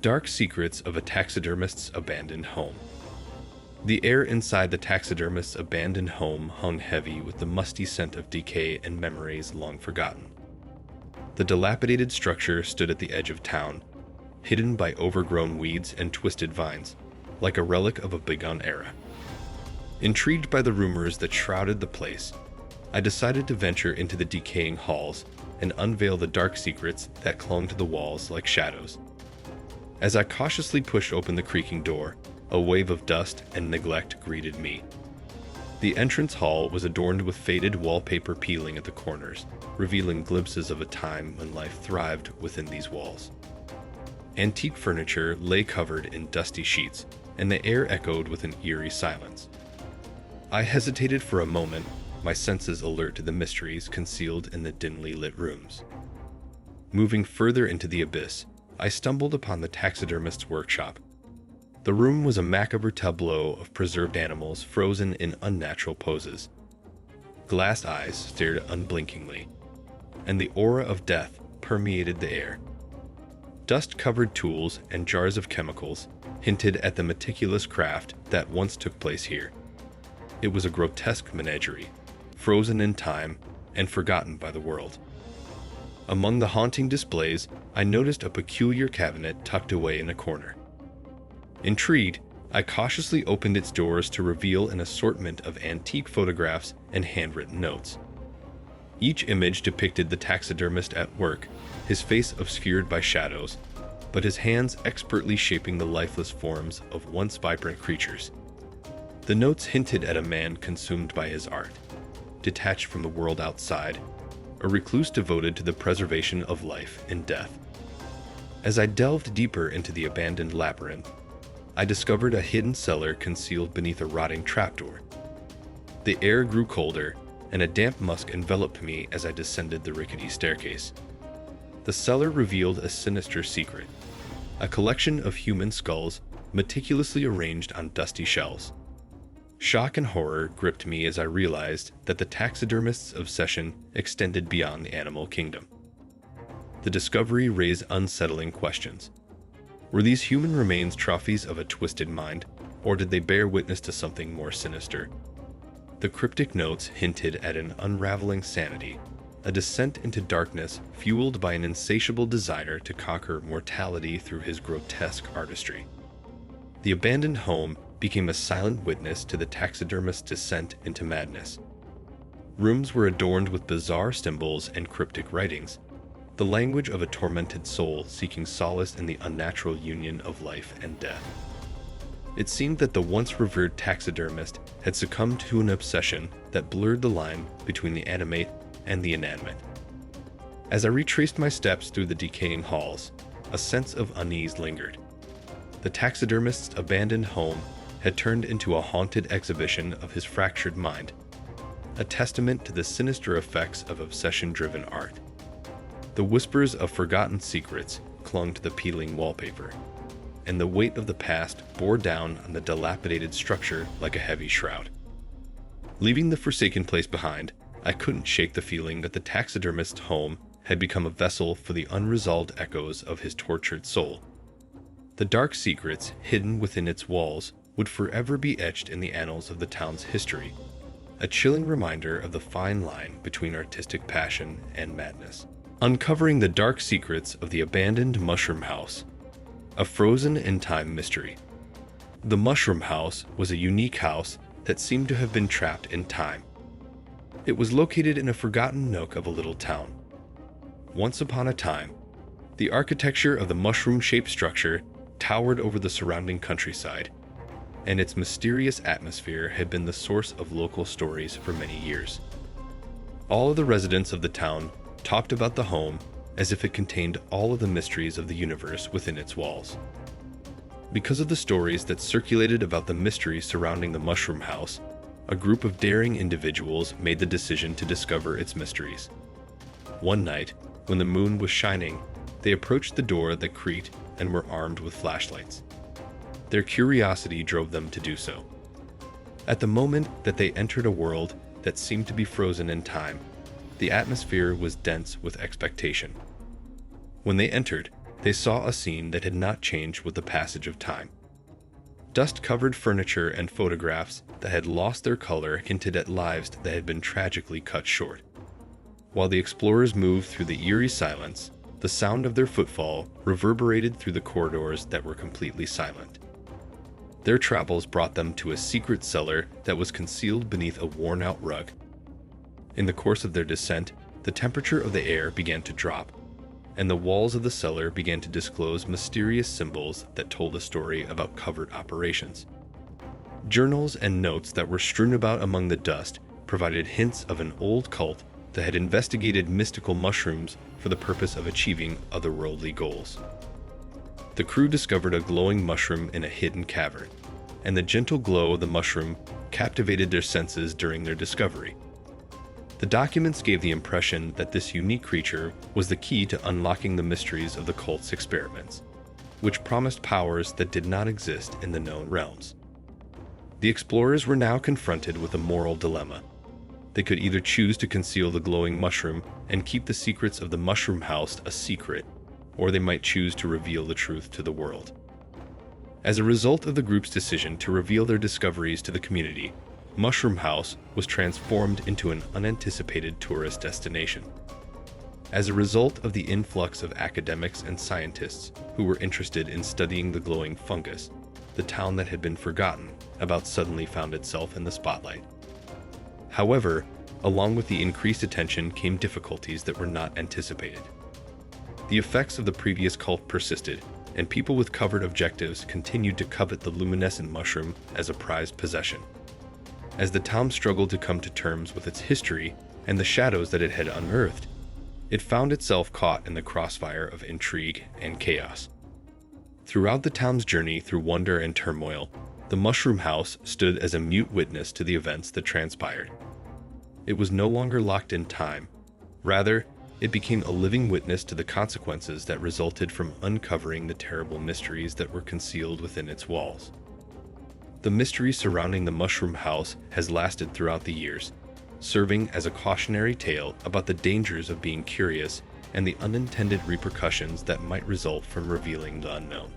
Dark secrets of a taxidermist's abandoned home. The air inside the taxidermist's abandoned home hung heavy with the musty scent of decay and memories long forgotten. The dilapidated structure stood at the edge of town, hidden by overgrown weeds and twisted vines, like a relic of a bygone era. Intrigued by the rumors that shrouded the place, I decided to venture into the decaying halls and unveil the dark secrets that clung to the walls like shadows. As I cautiously pushed open the creaking door, a wave of dust and neglect greeted me. The entrance hall was adorned with faded wallpaper peeling at the corners, revealing glimpses of a time when life thrived within these walls. Antique furniture lay covered in dusty sheets, and the air echoed with an eerie silence. I hesitated for a moment, my senses alert to the mysteries concealed in the dimly lit rooms. Moving further into the abyss, I stumbled upon the taxidermist's workshop. The room was a macabre tableau of preserved animals frozen in unnatural poses. Glass eyes stared unblinkingly, and the aura of death permeated the air. Dust-covered tools and jars of chemicals hinted at the meticulous craft that once took place here. It was a grotesque menagerie, frozen in time and forgotten by the world. Among the haunting displays, I noticed a peculiar cabinet tucked away in a corner. Intrigued, I cautiously opened its doors to reveal an assortment of antique photographs and handwritten notes. Each image depicted the taxidermist at work, his face obscured by shadows, but his hands expertly shaping the lifeless forms of once vibrant creatures. The notes hinted at a man consumed by his art, detached from the world outside, a recluse devoted to the preservation of life and death. As I delved deeper into the abandoned labyrinth, I discovered a hidden cellar concealed beneath a rotting trapdoor. The air grew colder, and a damp musk enveloped me as I descended the rickety staircase. The cellar revealed a sinister secret, a collection of human skulls meticulously arranged on dusty shelves. Shock and horror gripped me as I realized that the taxidermist's obsession extended beyond the animal kingdom. The discovery raised unsettling questions. Were these human remains trophies of a twisted mind, or did they bear witness to something more sinister? The cryptic notes hinted at an unraveling sanity, a descent into darkness fueled by an insatiable desire to conquer mortality through his grotesque artistry. The abandoned home became a silent witness to the taxidermist's descent into madness. Rooms were adorned with bizarre symbols and cryptic writings, the language of a tormented soul seeking solace in the unnatural union of life and death. It seemed that the once revered taxidermist had succumbed to an obsession that blurred the line between the animate and the inanimate. As I retraced my steps through the decaying halls, a sense of unease lingered. The taxidermist's abandoned home had turned into a haunted exhibition of his fractured mind, a testament to the sinister effects of obsession-driven art. The whispers of forgotten secrets clung to the peeling wallpaper, and the weight of the past bore down on the dilapidated structure like a heavy shroud. Leaving the forsaken place behind, I couldn't shake the feeling that the taxidermist's home had become a vessel for the unresolved echoes of his tortured soul. The dark secrets hidden within its walls would forever be etched in the annals of the town's history, a chilling reminder of the fine line between artistic passion and madness. Uncovering the dark secrets of the abandoned mushroom house, a frozen-in-time mystery. The mushroom house was a unique house that seemed to have been trapped in time. It was located in a forgotten nook of a little town. Once upon a time, the architecture of the mushroom-shaped structure towered over the surrounding countryside, and its mysterious atmosphere had been the source of local stories for many years. All of the residents of the town talked about the home as if it contained all of the mysteries of the universe within its walls. Because of the stories that circulated about the mysteries surrounding the mushroom house, a group of daring individuals made the decision to discover its mysteries. One night, when the moon was shining, they approached the door that creaked and were armed with flashlights. Their curiosity drove them to do so. At the moment that they entered a world that seemed to be frozen in time, the atmosphere was dense with expectation. When they entered, They saw a scene that had not changed with the passage of time. Dust-covered furniture and photographs that had lost their color hinted at lives that had been tragically cut short. While the explorers moved through the eerie silence, the sound of their footfall reverberated through the corridors that were completely silent. Their travels brought them to a secret cellar that was concealed beneath a worn-out rug. In the course of their descent, the temperature of the air began to drop, and the walls of the cellar began to disclose mysterious symbols that told a story about covert operations. Journals and notes that were strewn about among the dust provided hints of an old cult that had investigated mystical mushrooms for the purpose of achieving otherworldly goals. The crew discovered a glowing mushroom in a hidden cavern, and the gentle glow of the mushroom captivated their senses during their discovery. The documents gave the impression that this unique creature was the key to unlocking the mysteries of the cult's experiments, which promised powers that did not exist in the known realms. The explorers were now confronted with a moral dilemma. They could either choose to conceal the glowing mushroom and keep the secrets of the mushroom house a secret, or they might choose to reveal the truth to the world. As a result of the group's decision to reveal their discoveries to the community, Mushroom House was transformed into an unanticipated tourist destination. As a result of the influx of academics and scientists who were interested in studying the glowing fungus, the town that had been forgotten about suddenly found itself in the spotlight. However, along with the increased attention came difficulties that were not anticipated. The effects of the previous cult persisted, and people with covert objectives continued to covet the luminescent mushroom as a prized possession. As the town struggled to come to terms with its history and the shadows that it had unearthed, it found itself caught in the crossfire of intrigue and chaos. Throughout the town's journey through wonder and turmoil, the Mushroom House stood as a mute witness to the events that transpired. It was no longer locked in time. Rather, it became a living witness to the consequences that resulted from uncovering the terrible mysteries that were concealed within its walls. The mystery surrounding the Mushroom House has lasted throughout the years, serving as a cautionary tale about the dangers of being curious and the unintended repercussions that might result from revealing the unknown.